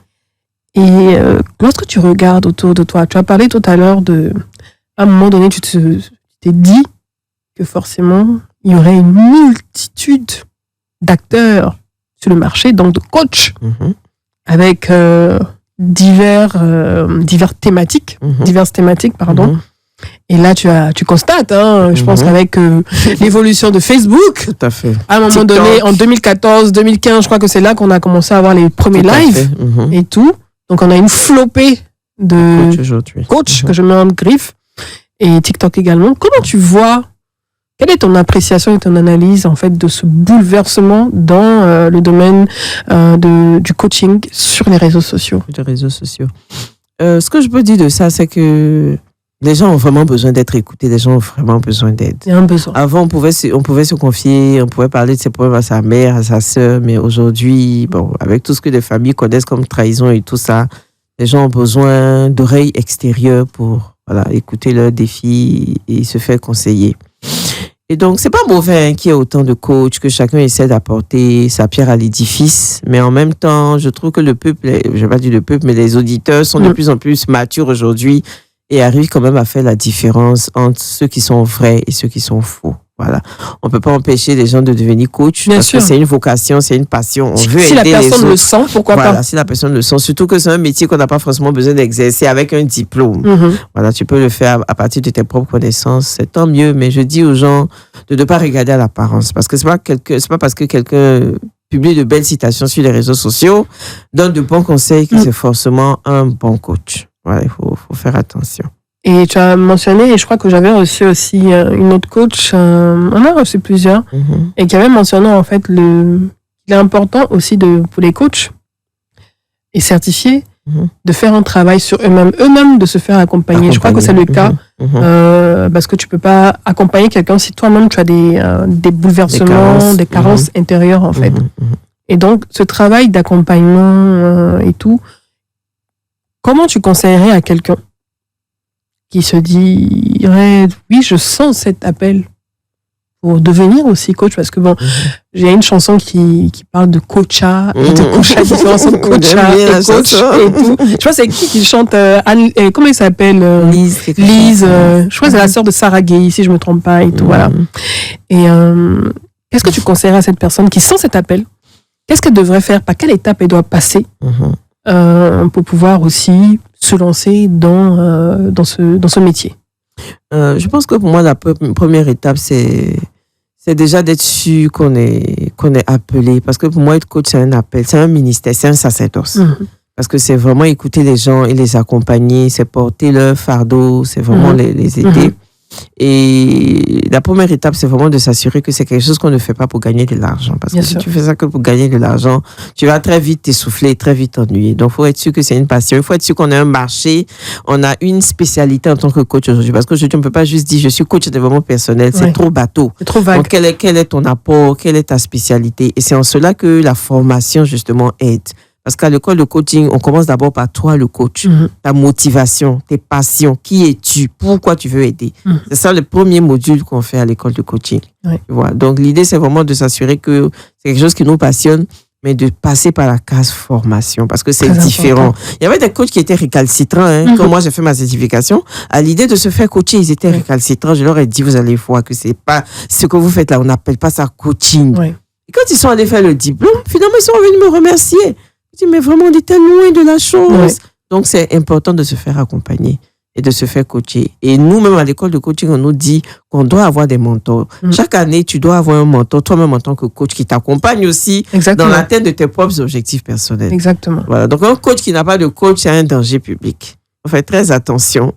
Et lorsque tu regardes autour de toi, tu as parlé tout à l'heure à un moment donné, tu t'es dit que forcément, il y aurait une multitude d'acteurs sur le marché, donc de coachs, avec diverses thématiques. Et là, tu constates, je pense qu'avec l'évolution de Facebook, tout à fait. À un moment donné, en 2014, 2015, je crois que c'est là qu'on a commencé à avoir les premiers lives et tout. Donc, on a une flopée de coachs que je mets en griffe et TikTok également. Comment tu vois, quelle est ton appréciation et ton analyse, en fait, de ce bouleversement dans le domaine du coaching sur les réseaux sociaux? Les réseaux sociaux. Ce que je peux dire de ça, c'est que les gens ont vraiment besoin d'être écoutés, les gens ont vraiment besoin d'aide. Il y a un besoin. Avant, on pouvait se confier, on pouvait parler de ses problèmes à sa mère, à sa sœur, mais aujourd'hui, avec tout ce que les familles connaissent comme trahison et tout ça, les gens ont besoin d'oreilles extérieures pour écouter leurs défis et se faire conseiller. Et donc, c'est pas mauvais qu'il y ait autant de coachs, que chacun essaie d'apporter sa pierre à l'édifice, mais en même temps, je trouve que le peuple, je vais pas dire le peuple, mais les auditeurs sont de plus en plus matures aujourd'hui et arrivent quand même à faire la différence entre ceux qui sont vrais et ceux qui sont faux. Voilà. On peut pas empêcher les gens de devenir coach parce que c'est une vocation, c'est une passion. On veut aider les autres. Si la personne le sent, pourquoi pas? Si la personne le sent. Surtout que c'est un métier qu'on n'a pas forcément besoin d'exercer avec un diplôme. Voilà, tu peux le faire à partir de tes propres connaissances. C'est tant mieux, mais je dis aux gens de ne pas regarder à l'apparence parce que c'est pas parce que quelqu'un publie de belles citations sur les réseaux sociaux, donne de bons conseils que c'est forcément un bon coach. Voilà, il faut faire attention. Et tu as mentionné, et je crois que j'avais reçu aussi une autre coach, on a reçu plusieurs, et qui avait mentionné en fait il est important aussi pour les coachs et certifiés de faire un travail sur eux-mêmes de se faire accompagner. Je crois que c'est le cas, parce que tu peux pas accompagner quelqu'un si toi-même tu as des bouleversements, des carences intérieures en fait. Et donc, ce travail d'accompagnement et tout, comment tu conseillerais à quelqu'un qui se dirait, oui, je sens cet appel pour devenir aussi coach, parce que j'ai une chanson qui parle de coacha, et de coacha, différence entre coacha et coach et tout. Je crois que c'est qui chante, comment il s'appelle? Lise. Je crois que c'est la sœur de Sarah Gay, si je me trompe pas et tout, voilà. Et qu'est-ce que tu conseillerais à cette personne qui sent cet appel? Qu'est-ce qu'elle devrait faire? Par quelle étape elle doit passer pour pouvoir aussi se lancer dans ce métier? Je pense que pour moi, la première étape, c'est déjà d'être sûr qu'on est appelé. Parce que pour moi, être coach, c'est un appel, c'est un ministère, c'est un sacerdoce. Parce que c'est vraiment écouter les gens et les accompagner, c'est porter leur fardeau, c'est vraiment les aider. Et la première étape, c'est vraiment de s'assurer que c'est quelque chose qu'on ne fait pas pour gagner de l'argent. Parce que si tu fais ça que pour gagner de l'argent, tu vas très vite t'essouffler, très vite t'ennuyer. Donc, il faut être sûr que c'est une passion. Il faut être sûr qu'on a un marché, on a une spécialité en tant que coach aujourd'hui. Parce qu'aujourd'hui, on ne peut pas juste dire je suis coach de développement personnel. C'est trop bateau. C'est trop vague. Donc, quel est ton apport? Quelle est ta spécialité? Et c'est en cela que la formation, justement, aide. Parce qu'à l'école de coaching, on commence d'abord par toi, le coach. Ta motivation, tes passions, qui es-tu, pourquoi tu veux aider. C'est ça le premier module qu'on fait à l'école de coaching. Ouais. Tu vois? Donc, l'idée, c'est vraiment de s'assurer que c'est quelque chose qui nous passionne, mais de passer par la case formation, parce que c'est Très différent. important. Il y avait des coachs qui étaient récalcitrants. Quand moi, j'ai fait ma certification, à l'idée de se faire coacher, ils étaient récalcitrants. Je leur ai dit, vous allez voir que c'est pas ce que vous faites là, on n'appelle pas ça coaching. Ouais. Et quand ils sont allés faire le diplôme, finalement, ils sont venus me remercier. Je dis, mais vraiment, on était loin de la chose. Ouais. Donc, c'est important de se faire accompagner et de se faire coacher. Et nous-mêmes, à l'école de coaching, on nous dit qu'on doit avoir des mentors. Chaque année, tu dois avoir un mentor, toi-même en tant que coach, qui t'accompagne aussi Exactement. dans l'atteinte de tes propres objectifs personnels. Exactement. Voilà. Donc, un coach qui n'a pas de coach, c'est un danger public. On fait très attention.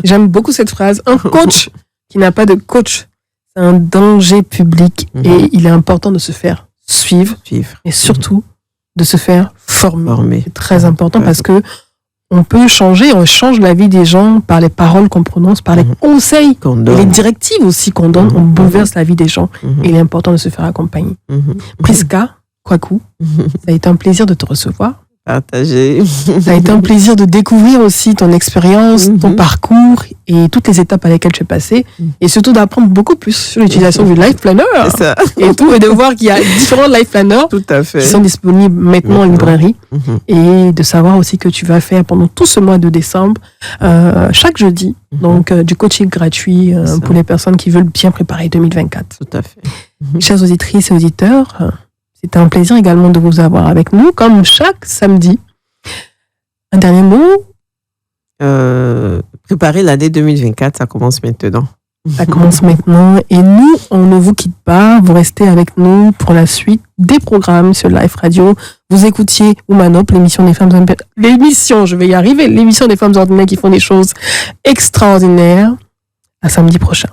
J'aime beaucoup cette phrase. Un coach qui n'a pas de coach, c'est un danger public et il est important de se faire suivre, et surtout de se faire former. C'est très important parce que on change la vie des gens par les paroles qu'on prononce, par les conseils, et les directives aussi qu'on donne, on bouleverse la vie des gens. Et il est important de se faire accompagner. Prisca, Kwaku, ça a été un plaisir de te recevoir. Partager. Ça a été un plaisir de découvrir aussi ton expérience, ton parcours et toutes les étapes à lesquelles tu es passé. Et surtout d'apprendre beaucoup plus sur l'utilisation du Life Planner. C'est ça. Et tout, et de voir qu'il y a différents Life Planners Tout à fait. qui sont disponibles maintenant en librairie. Et de savoir aussi que tu vas faire pendant tout ce mois de décembre, chaque jeudi, donc du coaching gratuit pour les personnes qui veulent bien préparer 2024. Tout à fait. Chères auditrices et auditeurs, c'était un plaisir également de vous avoir avec nous, comme chaque samedi. Un dernier mot? Préparer l'année 2024, ça commence maintenant. Ça commence maintenant. Et nous, on ne vous quitte pas. Vous restez avec nous pour la suite des programmes sur Life Radio. Vous écoutiez Oumanop, l'émission des femmes ordinaires qui font des choses extraordinaires. À samedi prochain.